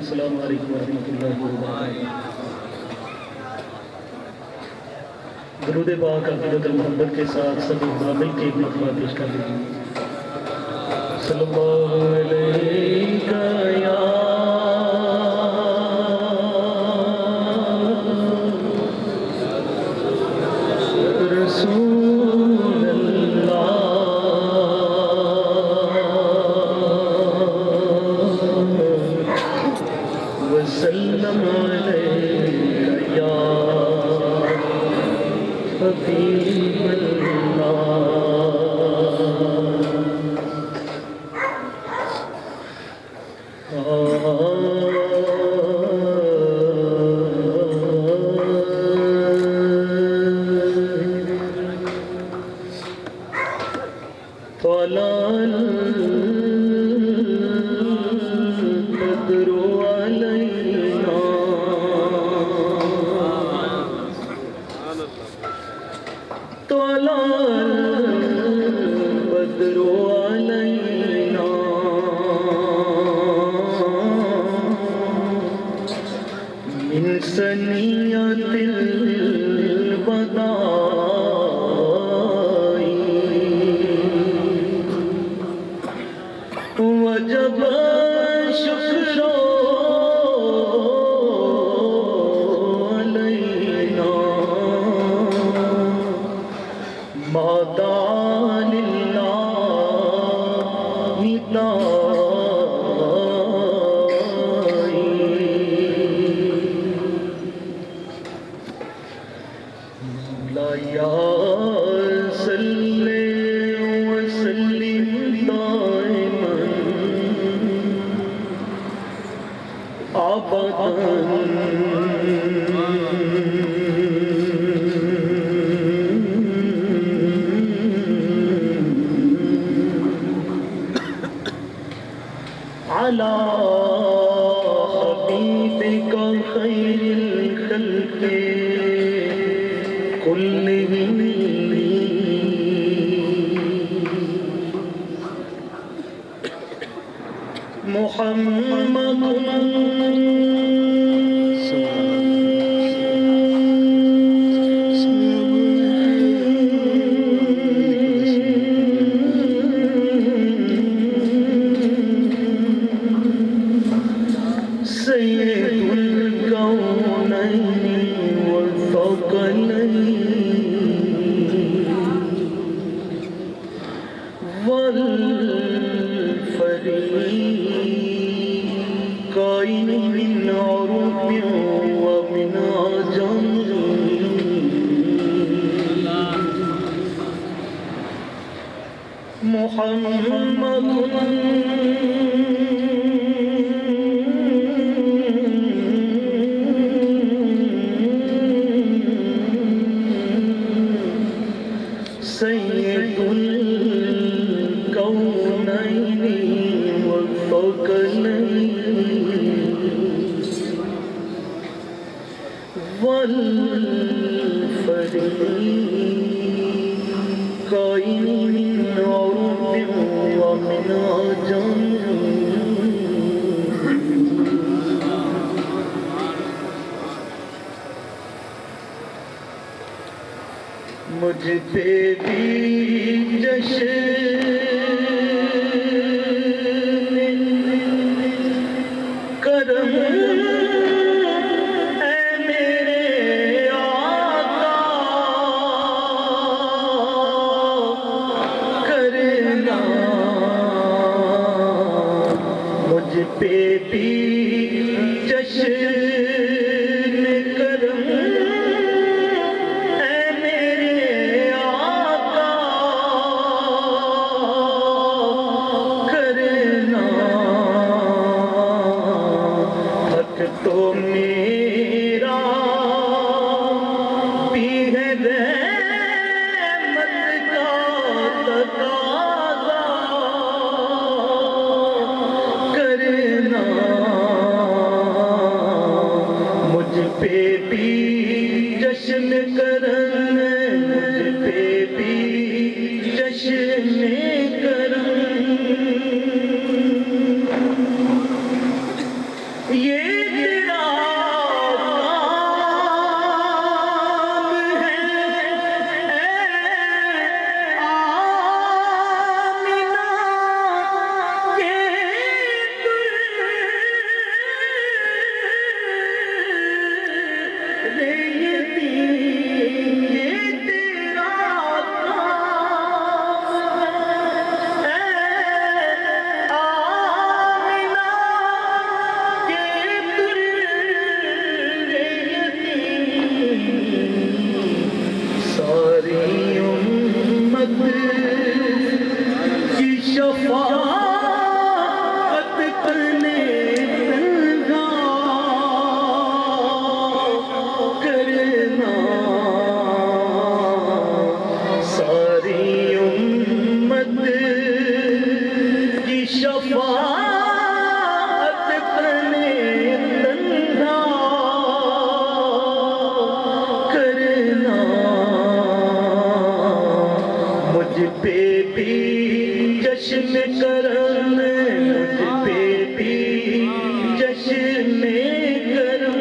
السلام علیکم ورحمۃ اللہ وبرکاتہ۔ درود پاک عقیدت محمد کے ساتھ سبھی بابل کے ایک مرتبہ پیش کر دیجیے۔ صلی اللہ علیہ یا رسول اللہ وسلم علیہ یا حبیب اللہ۔ طلع البدر علينا طلع البدر علينا من ثنيات الوداع وجب شکر علینا ما دعا للہ داعی۔ مولا صلی وسلم دائما على حبيبك خير الخلق كلهم محمد سید الکونین والثقلین والفریقین من عرب ومن عجم محمد سید الکونین والثقلین والفریقین من عرب ومن عجم مجھ پہ بھی جشن کرم اے میرے آقا کرنا، مجھ پہ بھی جشن کرم تو میرا بھی ہے رحمت کا تقاضا کرنا، مجھ پہ بھی جشن کرنا، مجھ پہ بھی جشن کرنا یہ تیرا کام ہے آمینہ کے شفاعت کرنے تنہا کرنا ساری امت کی شفاعت کرنے تنہا کرنا مجھ پہ بھی جشن کرم مجھ پہ بھی جشن کرم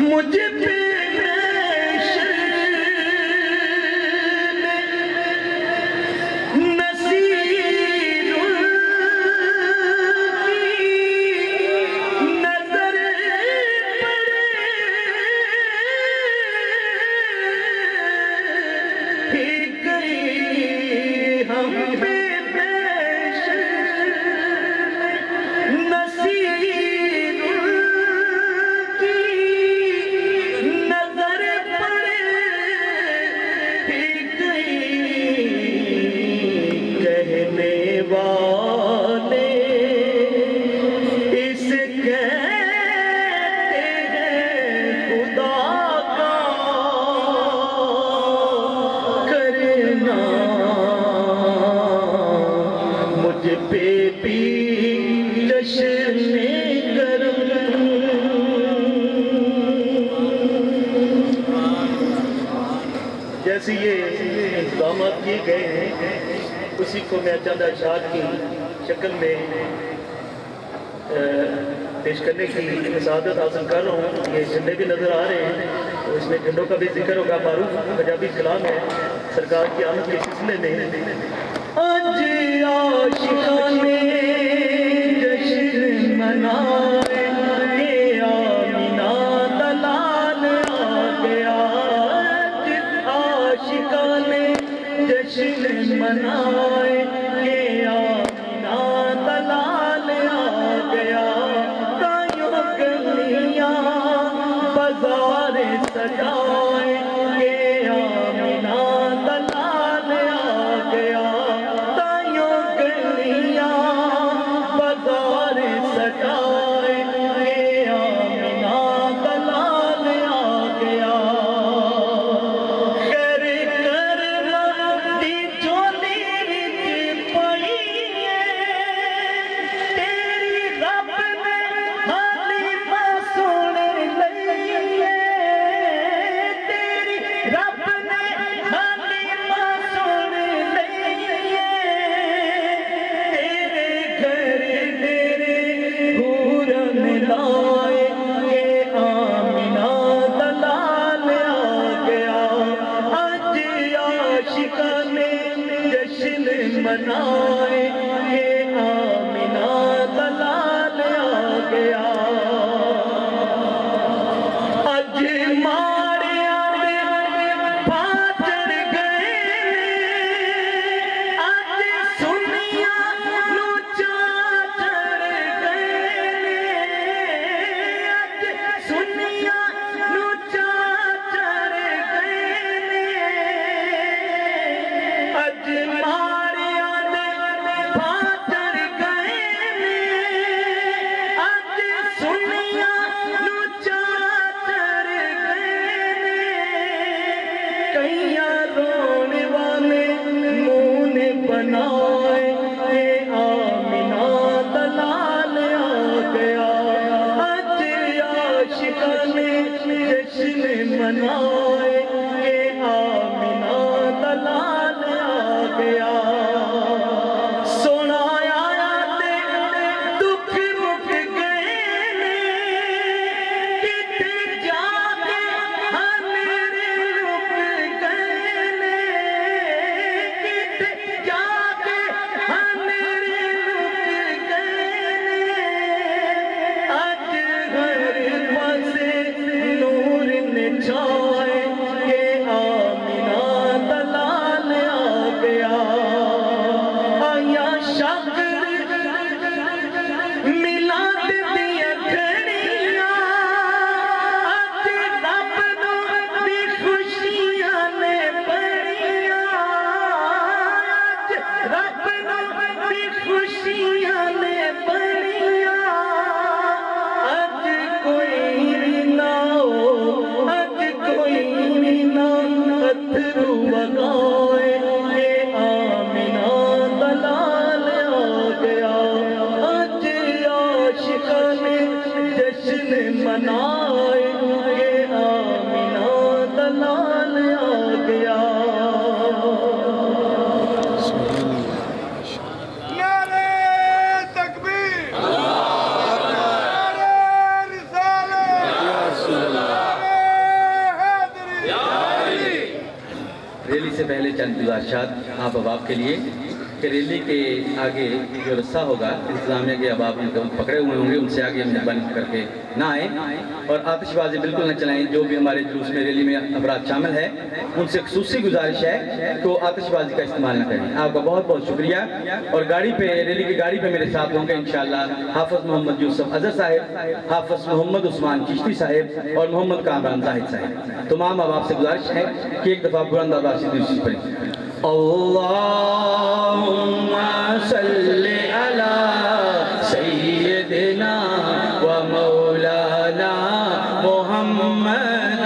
مجھ پہ نصیر کی نظر ہم بے پیش نصیر کی نظر پڑے ہی گئی کہنے والے اس کہتے ہیں خدا کا کرنا مجھ پہ بھی جشن کرم جیسے یہ انتظامات کیے گئے ہیں اسی کو میں چند اشعار کی شکل میں پیش کرنے کی سعادت حاصل کر رہا ہوں یہ جھنڈے بھی نظر آ رہے ہیں تو اس میں جھنڈوں کا بھی ذکر ہوگا معروف پنجابی کلام ہے سرکار کی آمد کے سلسلے میں آج عاشقانے جشن منائے کہ آمینہ دلال آ گیا آج عاشقانے جشن منائے کہ آمینہ دلال آ گیا تائیوں گلیاں بازار سجائے کہ آمینہ دلال آ گیا تائیوں گلیاں منائیں گے آمینہ دلال آ گیا نعرہ تکبیر نعرہ رسالت نعرہ حیدری ریلی سے پہلے چند گزارشات آپ احباب کے لیے کہ ریلی کے آگے جو رستہ ہوگا انتظامیہ کے احباب پکڑے ہوئے ہوں گے، ان سے آگے مہربانی کر کے نہ آئیں اور آتش بازی بالکل نہ چلائیں۔ جو بھی ہمارے جلوس میں ریلی میں افراد شامل ہیں ان سے خصوصی گزارش ہے کہ وہ آتش بازی کا استعمال نہ کریں۔ آپ کا بہت بہت شکریہ۔ اور گاڑی پہ ریلی کی گاڑی پہ میرے ساتھ ہوں گے انشاءاللہ حافظ محمد یوسف اظہر صاحب، حافظ محمد عثمان چشتی صاحب اور محمد کامران زاہد صاحب۔ تمام احباب سے گزارش ہے کہ ایک دفعہ بلند آواز سے درود پڑھیں۔ اللہم صلی علی سیدنا و مولانا محمد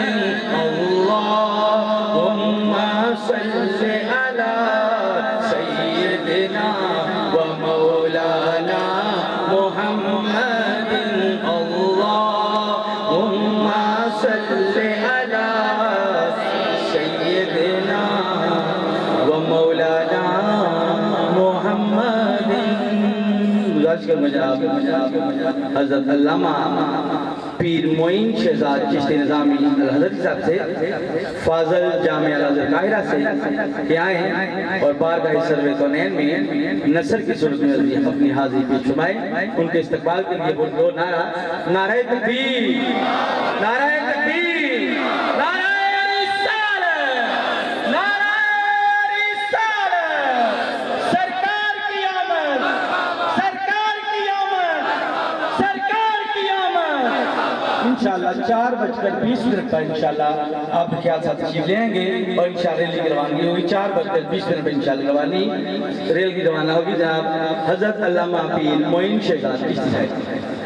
اللہم صلی علی سیدنا و مولانا محمد اللہم صلی علی سیدنا و مولانا محمد۔ گزارش کروں جناب حضرت علامہ پیر معین شہزاد چشتی نظامی الحضرت صاحب سے فاضل جامعہ الازہر قاہرہ سے کہ آئیں اور بارگاہ سرور کونین میں نثر کی صورت میں اپنی حاضری پیش فرمائیں۔ ان کے استقبال کے لیے بولو نعرہ نعرہ تکبیر، نعرہ تکبیر، نعرہ انشاءاللہ 4:20 پر انشاءاللہ آپ کے خیال ساتھ تشریف لیں گے اور انشاءاللہ ریل کی روانگی ہوگی 4:20 پر انشاءاللہ روانی ریل کی روانہ ہوگی جناب حضرت علامہ پیر معین شہزاد چشتی صاحب۔